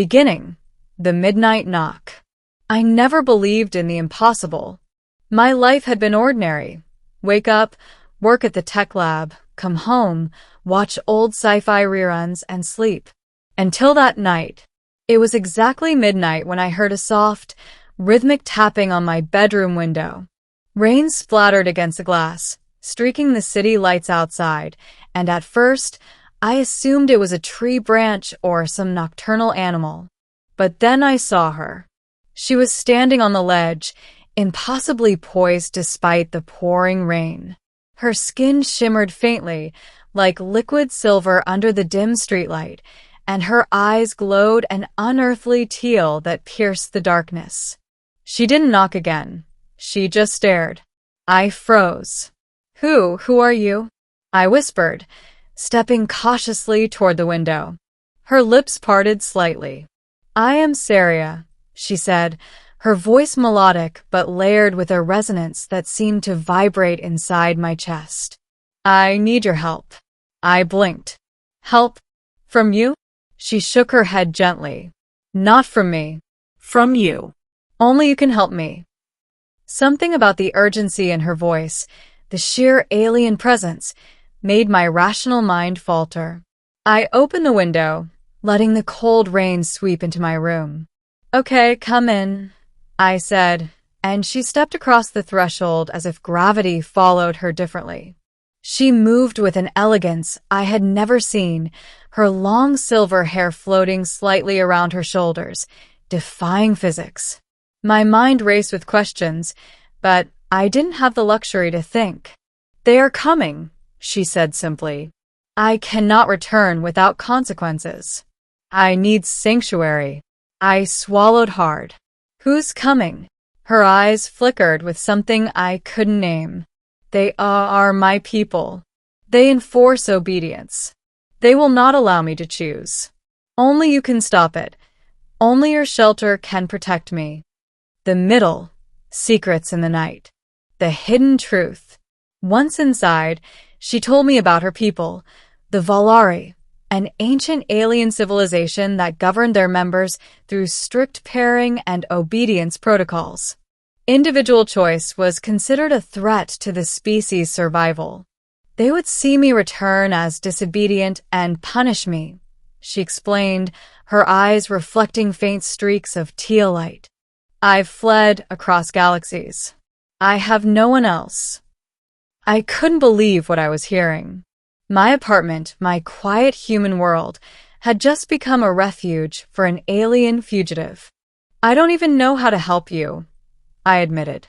Beginning. The midnight knock. I never believed in the impossible. My life had been ordinary. Wake up, work at the tech lab, come home, watch old sci-fi reruns, and sleep. Until that night. It was exactly midnight when I heard a soft, rhythmic tapping on my bedroom window. Rain splattered against the glass, streaking the city lights outside, and at first, I assumed it was a tree branch or some nocturnal animal. But then I saw her. She was standing on the ledge, impossibly poised despite the pouring rain. Her skin shimmered faintly, like liquid silver under the dim streetlight, and her eyes glowed an unearthly teal that pierced the darkness. She didn't knock again. She just stared. I froze. Who are you? I whispered, stepping cautiously toward the window. Her lips parted slightly. I am Serya, she said, her voice melodic but layered with a resonance that seemed to vibrate inside my chest. I need your help. I blinked. Help? From you? She shook her head gently. Not from me. From you. Only you can help me. Something about the urgency in her voice, the sheer alien presence, made my rational mind falter. I opened the window, letting the cold rain sweep into my room. Okay, come in, I said, and she stepped across the threshold as if gravity followed her differently. She moved with an elegance I had never seen, her long silver hair floating slightly around her shoulders, defying physics. My mind raced with questions, but I didn't have the luxury to think. They are coming, she said simply. I cannot return without consequences. I need sanctuary. I swallowed hard. Who's coming? Her eyes flickered with something I couldn't name. They are my people. They enforce obedience. They will not allow me to choose. Only you can stop it. Only your shelter can protect me. The middle. Secrets in the night. The hidden truth. Once inside, she told me about her people, the Valari, an ancient alien civilization that governed their members through strict pairing and obedience protocols. Individual choice was considered a threat to the species' survival. They would see me return as disobedient and punish me, she explained, her eyes reflecting faint streaks of teal light. I've fled across galaxies. I have no one else. I couldn't believe what I was hearing. My apartment, my quiet human world, had just become a refuge for an alien fugitive. I don't even know how to help you, I admitted.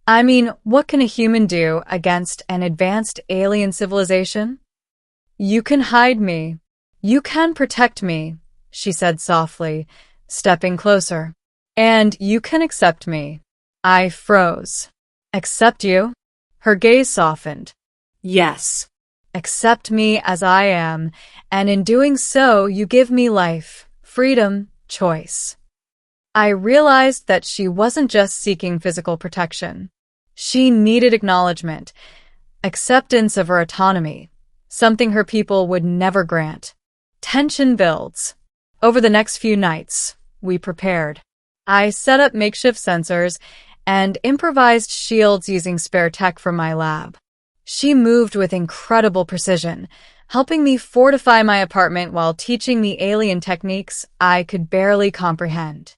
I mean, what can a human do against an advanced alien civilization? You can hide me. You can protect me, she said softly, stepping closer. And you can accept me. I froze. Accept you? Her gaze softened. Yes. Accept me as I am, and in doing so, you give me life, freedom, choice. I realized that she wasn't just seeking physical protection. She needed acknowledgement, acceptance of her autonomy, something her people would never grant. Tension builds. Over the next few nights, we prepared. I set up makeshift sensors and improvised shields using spare tech from my lab. She moved with incredible precision, helping me fortify my apartment while teaching me alien techniques I could barely comprehend.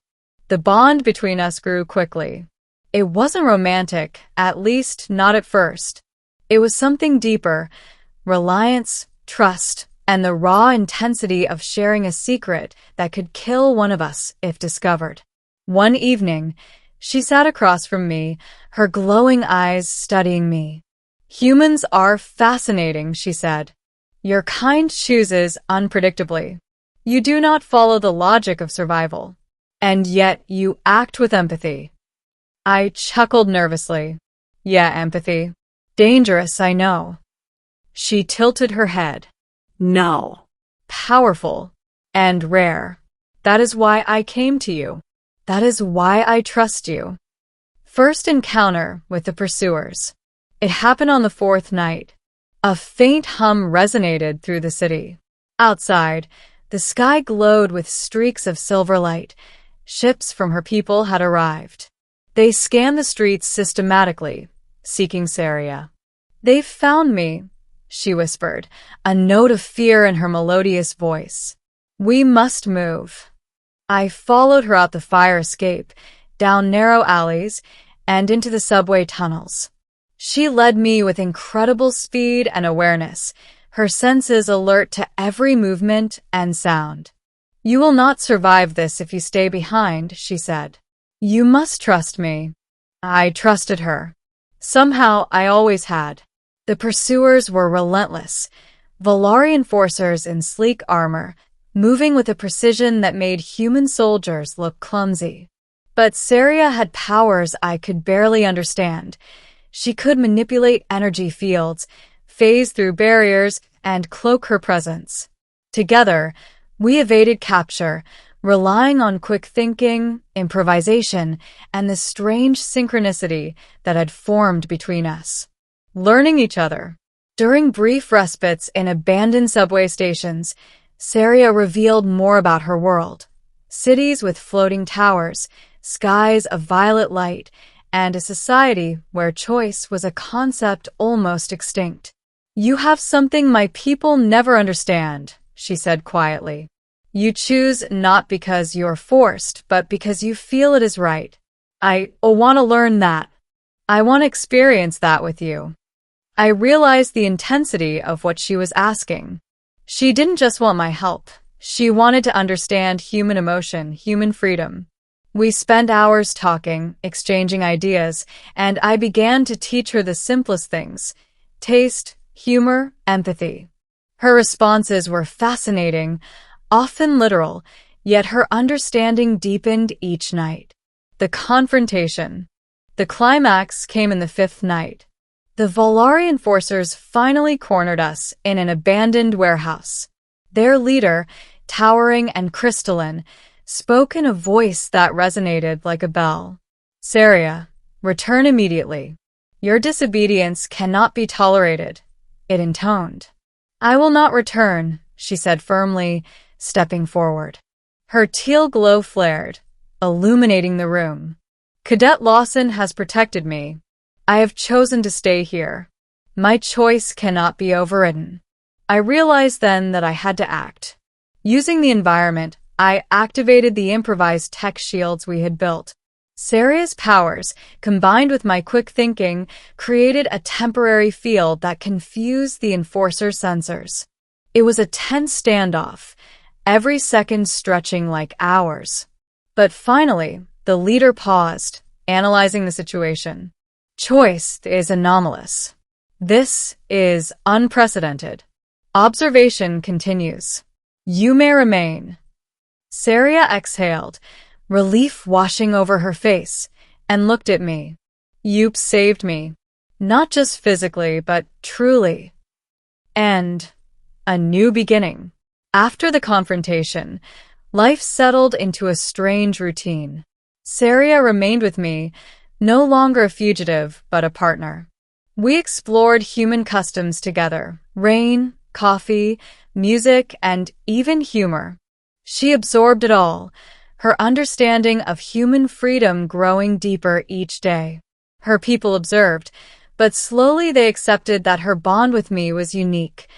The bond between us grew quickly. It wasn't romantic, at least not at first. It was something deeper, reliance, trust, and the raw intensity of sharing a secret that could kill one of us if discovered. One evening, she sat across from me, her glowing eyes studying me. Humans are fascinating, she said. Your kind chooses unpredictably. You do not follow the logic of survival, and yet you act with empathy. I chuckled nervously. Yeah, empathy. Dangerous, I know. She tilted her head. No. Powerful and rare. That is why I came to you. That is why I trust you. First encounter with the pursuers. It happened on the fourth night. A faint hum resonated through the city. Outside, The sky glowed with streaks of silver light. Ships from her people had arrived. They scanned the streets systematically, seeking Serya. "They've found me," she whispered, a note of fear in her melodious voice. "We must move." I followed her out the fire escape, down narrow alleys, and into the subway tunnels. She led me with incredible speed and awareness, her senses alert to every movement and sound. "You will not survive this if you stay behind," she said. "You must trust me." I trusted her. Somehow, I always had. The pursuers were relentless, Valari enforcers in sleek armor, moving with a precision that made human soldiers look clumsy. But Serya had powers I could barely understand. She could manipulate energy fields, phase through barriers, and cloak her presence. Together, we evaded capture, relying on quick thinking, improvisation, and the strange synchronicity that had formed between us. Learning each other. During brief respites in abandoned subway stations, Serya revealed more about her world. Cities with floating towers, skies of violet light, and a society where choice was a concept almost extinct. "You have something my people never understand," she said quietly. "You choose not because you're forced, but because you feel it is right. I want to learn that. I want to experience that with you." I realized the intensity of what she was asking. She didn't just want my help. She wanted to understand human emotion, human freedom. We spent hours talking, exchanging ideas, and I began to teach her the simplest things: taste, humor, empathy. Her responses were fascinating, often literal, yet her understanding deepened each night. The confrontation. The climax came in the fifth night. The Valari enforcers finally cornered us in an abandoned warehouse. Their leader, towering and crystalline, spoke in a voice that resonated like a bell. "Serya, return immediately. Your disobedience cannot be tolerated," it intoned. "I will not return," she said firmly, stepping forward. Her teal glow flared, illuminating the room. "Cadet Lawson has protected me. I have chosen to stay here. My choice cannot be overridden." I realized then that I had to act. Using the environment, I activated the improvised tech shields we had built. Serya's powers, combined with my quick thinking, created a temporary field that confused the enforcer sensors. It was a tense standoff, every second stretching like hours. But finally, the leader paused, analyzing the situation. "Choice is anomalous. This is unprecedented. Observation continues. You may remain." Serya exhaled, relief washing over her face, and looked at me. "You've saved me, not just physically, but truly." And a new beginning. After the confrontation, life settled into a strange routine. Serya remained with me, no longer a fugitive, but a partner. We explored human customs together: rain, coffee, music, and even humor. She absorbed it all, her understanding of human freedom growing deeper each day. Her people observed, but slowly they accepted that her bond with me was unique,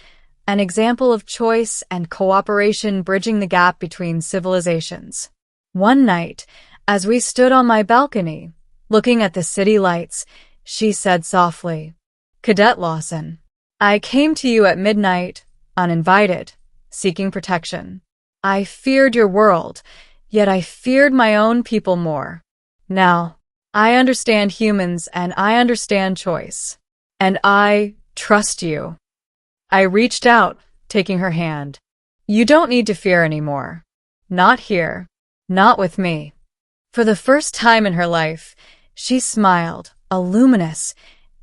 an example of choice and cooperation bridging the gap between civilizations. One night, as we stood on my balcony, looking at the city lights, she said softly, "Cadet Lawson, I came to you at midnight, uninvited, seeking protection. I feared your world, yet I feared my own people more. Now, I understand humans and I understand choice. And I trust you." I reached out, taking her hand. "You don't need to fear anymore. Not here. Not with me." For the first time in her life, she smiled, a luminous,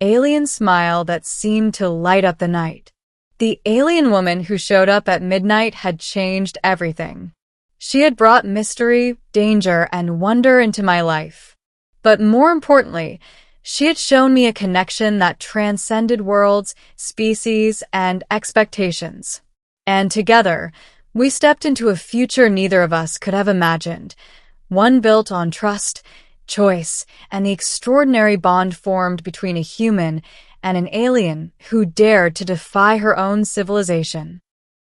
alien smile that seemed to light up the night. The alien woman who showed up at midnight had changed everything. She had brought mystery, danger, and wonder into my life. But more importantly, she had shown me a connection that transcended worlds, species, and expectations. And together, We stepped into a future neither of us could have imagined, one built on trust, choice, and the extraordinary bond formed between a human and an alien who dared to defy her own civilization.